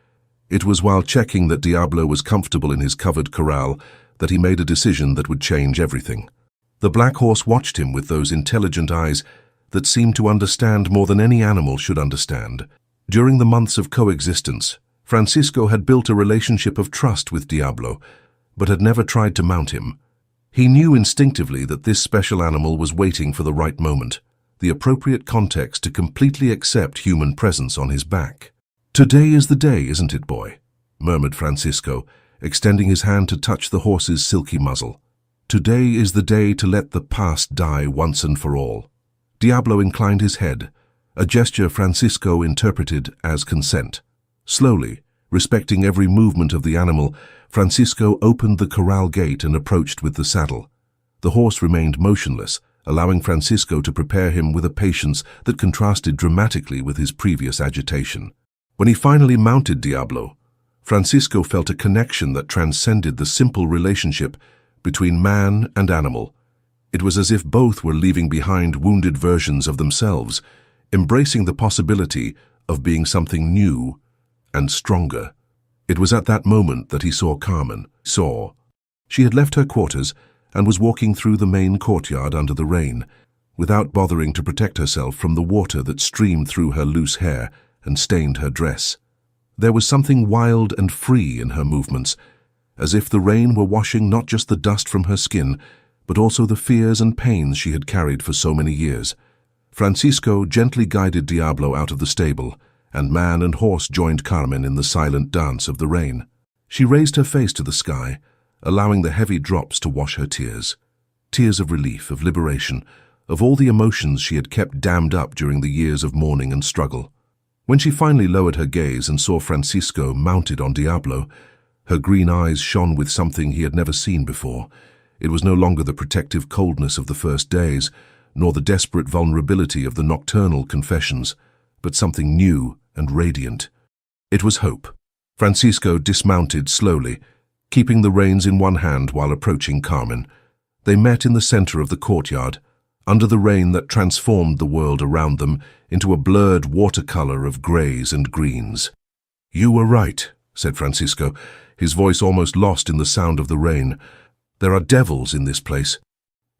It was while checking that Diablo was comfortable in his covered corral that he made a decision that would change everything. The black horse watched him with those intelligent eyes that seemed to understand more than any animal should understand. During the months of coexistence, Francisco had built a relationship of trust with Diablo, but had never tried to mount him. He knew instinctively that this special animal was waiting for the right moment, the appropriate context to completely accept human presence on his back. "Today is the day, isn't it, boy?" murmured Francisco, extending his hand to touch the horse's silky muzzle. "Today is the day to let the past die once and for all." Diablo inclined his head, a gesture Francisco interpreted as consent. Slowly, respecting every movement of the animal, Francisco opened the corral gate and approached with the saddle. The horse remained motionless, allowing Francisco to prepare him with a patience that contrasted dramatically with his previous agitation. When he finally mounted Diablo, Francisco felt a connection that transcended the simple relationship between man and animal. It was as if both were leaving behind wounded versions of themselves, embracing the possibility of being something new and stronger. It was at that moment that he saw Carmen. She had left her quarters and was walking through the main courtyard under the rain, without bothering to protect herself from the water that streamed through her loose hair and stained her dress. There was something wild and free in her movements, as if the rain were washing not just the dust from her skin, but also the fears and pains she had carried for so many years. Francisco gently guided Diablo out of the stable, and man and horse joined Carmen in the silent dance of the rain. She raised her face to the sky, allowing the heavy drops to wash her tears. Tears of relief, of liberation, of all the emotions she had kept dammed up during the years of mourning and struggle. When she finally lowered her gaze and saw Francisco mounted on Diablo, her green eyes shone with something he had never seen before. It was no longer the protective coldness of the first days, nor the desperate vulnerability of the nocturnal confessions, but something new and radiant. It was hope. Francisco dismounted slowly, keeping the reins in one hand while approaching Carmen. They met in the center of the courtyard, under the rain that transformed the world around them into a blurred watercolor of grays and greens. "You were right," said Francisco, his voice almost lost in the sound of the rain. "There are devils in this place."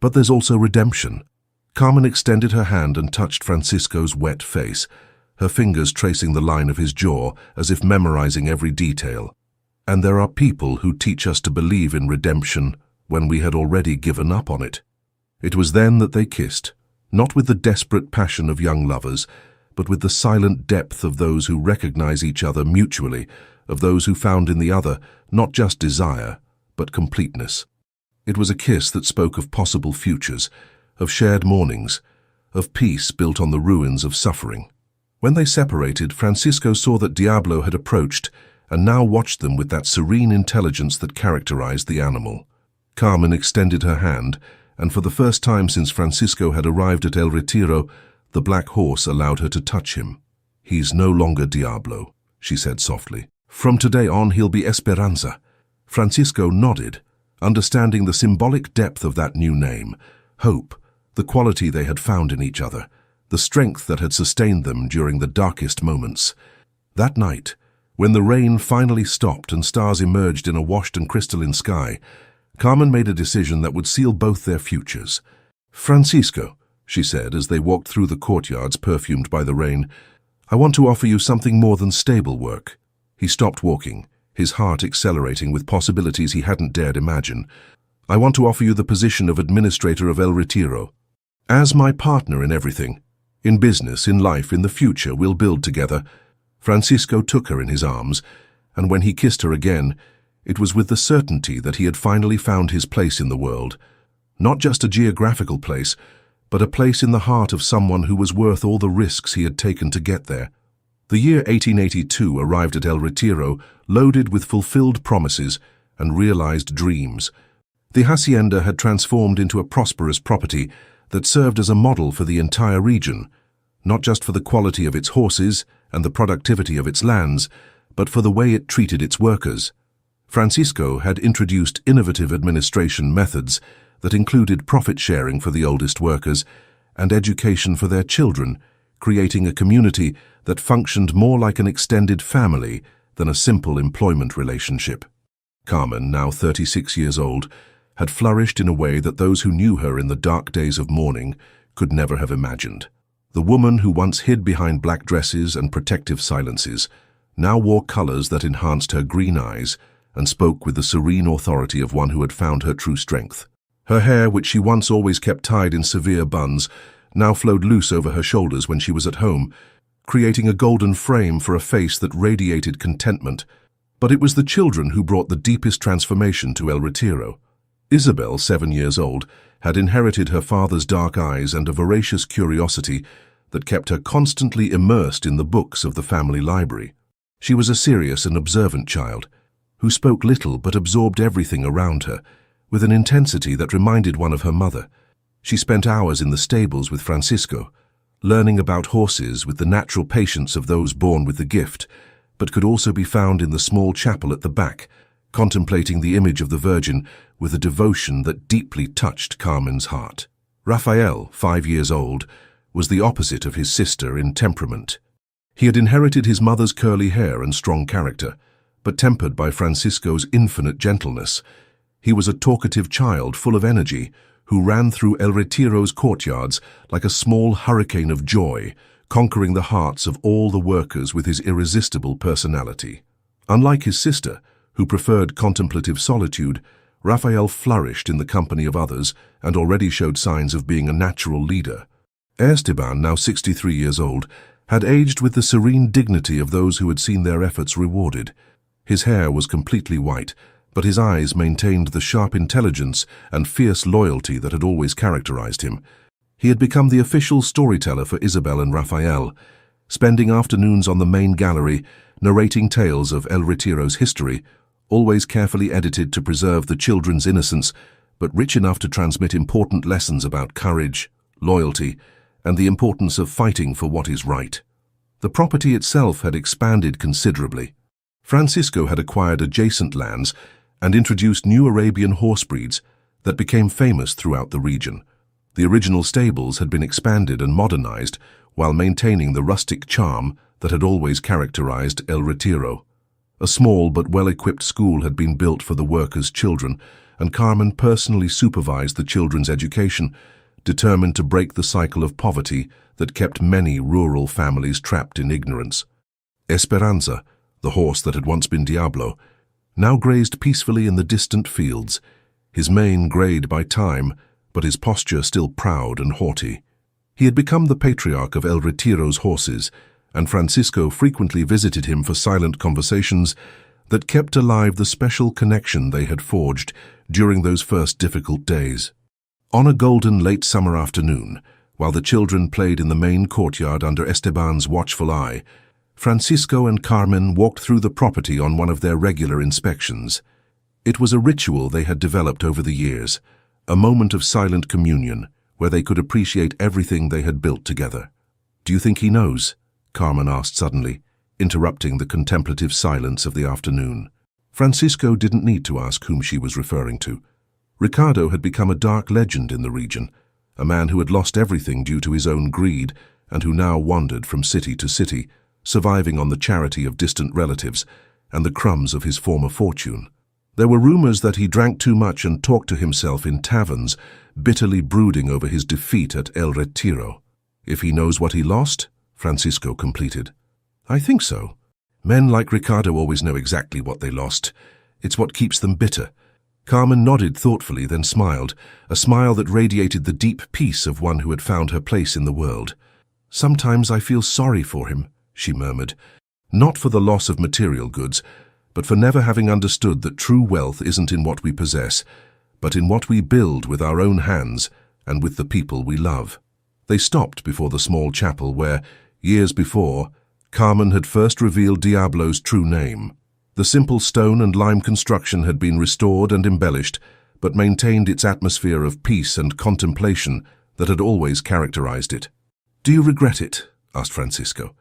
But there's also redemption. Carmen extended her hand and touched Francisco's wet face, her fingers tracing the line of his jaw as if memorizing every detail. And there are people who teach us to believe in redemption when we had already given up on it. It was then that they kissed, not with the desperate passion of young lovers, but with the silent depth of those who recognize each other mutually, of those who found in the other not just desire, but completeness. It was a kiss that spoke of possible futures, of shared mornings, of peace built on the ruins of suffering. When they separated, Francisco saw that Diablo had approached and now watched them with that serene intelligence that characterized the animal. Carmen extended her hand, and for the first time since Francisco had arrived at El Retiro, the black horse allowed her to touch him. "He's no longer Diablo," she said softly. "From today on, he'll be Esperanza." Francisco nodded, understanding the symbolic depth of that new name, hope, the quality they had found in each other, the strength that had sustained them during the darkest moments. That night, when the rain finally stopped and stars emerged in a washed and crystalline sky, Carmen made a decision that would seal both their futures. "Francisco," she said as they walked through the courtyards perfumed by the rain, "I want to offer you something more than stable work." He stopped walking, his heart accelerating with possibilities he hadn't dared imagine. "I want to offer you the position of administrator of El Retiro. As my partner in everything, in business, in life, in the future, we'll build together." Francisco took her in his arms, and when he kissed her again, it was with the certainty that he had finally found his place in the world. Not just a geographical place, but a place in the heart of someone who was worth all the risks he had taken to get there. The year 1882 arrived at El Retiro, loaded with fulfilled promises and realized dreams. The hacienda had transformed into a prosperous property that served as a model for the entire region, not just for the quality of its horses and the productivity of its lands, but for the way it treated its workers. Francisco had introduced innovative administration methods that included profit sharing for the oldest workers and education for their children, creating a community that functioned more like an extended family than a simple employment relationship. Carmen, now 36 years old, had flourished in a way that those who knew her in the dark days of mourning could never have imagined. The woman who once hid behind black dresses and protective silences now wore colors that enhanced her green eyes and spoke with the serene authority of one who had found her true strength. Her hair, which she once always kept tied in severe buns, now flowed loose over her shoulders when she was at home, creating a golden frame for a face that radiated contentment. But it was the children who brought the deepest transformation to El Retiro. Isabel, 7 years old, had inherited her father's dark eyes and a voracious curiosity that kept her constantly immersed in the books of the family library. She was a serious and observant child, who spoke little but absorbed everything around her, with an intensity that reminded one of her mother. She spent hours in the stables with Francisco, learning about horses with the natural patience of those born with the gift, but could also be found in the small chapel at the back, contemplating the image of the Virgin with a devotion that deeply touched Carmen's heart. Raphael, 5 years old, was the opposite of his sister in temperament. He had inherited his mother's curly hair and strong character, but tempered by Francisco's infinite gentleness. He was a talkative child full of energy, who ran through El Retiro's courtyards like a small hurricane of joy, conquering the hearts of all the workers with his irresistible personality. Unlike his sister, who preferred contemplative solitude, Raphael flourished in the company of others and already showed signs of being a natural leader. Esteban, now 63 years old, had aged with the serene dignity of those who had seen their efforts rewarded. His hair was completely white, but his eyes maintained the sharp intelligence and fierce loyalty that had always characterized him. He had become the official storyteller for Isabel and Raphael, spending afternoons on the main gallery, narrating tales of El Retiro's history, always carefully edited to preserve the children's innocence, but rich enough to transmit important lessons about courage, loyalty, and the importance of fighting for what is right. The property itself had expanded considerably. Francisco had acquired adjacent lands and introduced new Arabian horse breeds that became famous throughout the region. The original stables had been expanded and modernized while maintaining the rustic charm that had always characterized El Retiro. A small but well-equipped school had been built for the workers' children, and Carmen personally supervised the children's education, determined to break the cycle of poverty that kept many rural families trapped in ignorance. Esperanza, the horse that had once been Diablo, now grazed peacefully in the distant fields, his mane greyed by time, but his posture still proud and haughty. He had become the patriarch of El Retiro's horses, and Francisco frequently visited him for silent conversations that kept alive the special connection they had forged during those first difficult days. On a golden late summer afternoon, while the children played in the main courtyard under Esteban's watchful eye, Francisco and Carmen walked through the property on one of their regular inspections. It was a ritual they had developed over the years, a moment of silent communion where they could appreciate everything they had built together. "Do you think he knows?" Carmen asked suddenly, interrupting the contemplative silence of the afternoon. Francisco didn't need to ask whom she was referring to. Ricardo had become a dark legend in the region, a man who had lost everything due to his own greed and who now wandered from city to city, surviving on the charity of distant relatives and the crumbs of his former fortune. There were rumors that he drank too much and talked to himself in taverns, bitterly brooding over his defeat at El Retiro. "If he knows what he lost?" Francisco completed. "I think so. Men like Ricardo always know exactly what they lost. It's what keeps them bitter." Carmen nodded thoughtfully, then smiled, a smile that radiated the deep peace of one who had found her place in the world. "Sometimes I feel sorry for him," she murmured, "not for the loss of material goods, but for never having understood that true wealth isn't in what we possess, but in what we build with our own hands and with the people we love." They stopped before the small chapel where, years before, Carmen had first revealed Diablo's true name. The simple stone and lime construction had been restored and embellished, but maintained its atmosphere of peace and contemplation that had always characterized it. "Do you regret it?" asked Francisco.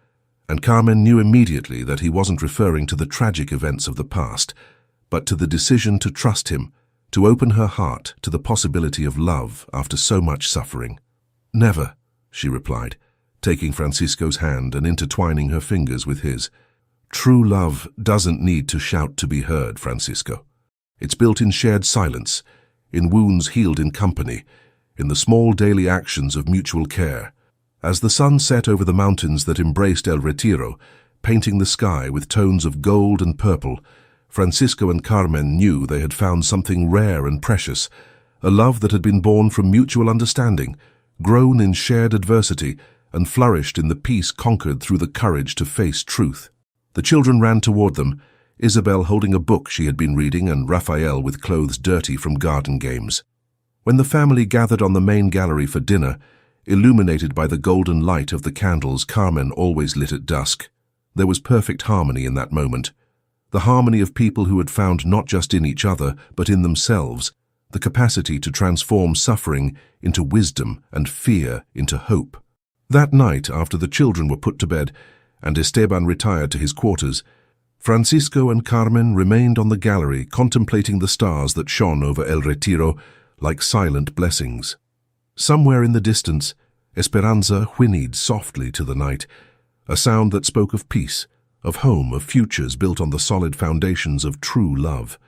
And Carmen knew immediately that he wasn't referring to the tragic events of the past, but to the decision to trust him, to open her heart to the possibility of love after so much suffering. "Never," she replied, taking Francisco's hand and intertwining her fingers with his. "True love doesn't need to shout to be heard, Francisco. It's built in shared silence, in wounds healed in company, in the small daily actions of mutual care." As the sun set over the mountains that embraced El Retiro, painting the sky with tones of gold and purple, Francisco and Carmen knew they had found something rare and precious, a love that had been born from mutual understanding, grown in shared adversity, and flourished in the peace conquered through the courage to face truth. The children ran toward them, Isabel holding a book she had been reading and Raphael with clothes dirty from garden games. When the family gathered on the main gallery for dinner, illuminated by the golden light of the candles Carmen always lit at dusk, there was perfect harmony in that moment. The harmony of people who had found not just in each other, but in themselves, the capacity to transform suffering into wisdom and fear into hope. That night, after the children were put to bed and Esteban retired to his quarters, Francisco and Carmen remained on the gallery contemplating the stars that shone over El Retiro like silent blessings. Somewhere in the distance, Esperanza whinnied softly to the night, a sound that spoke of peace, of home, of futures built on the solid foundations of true love.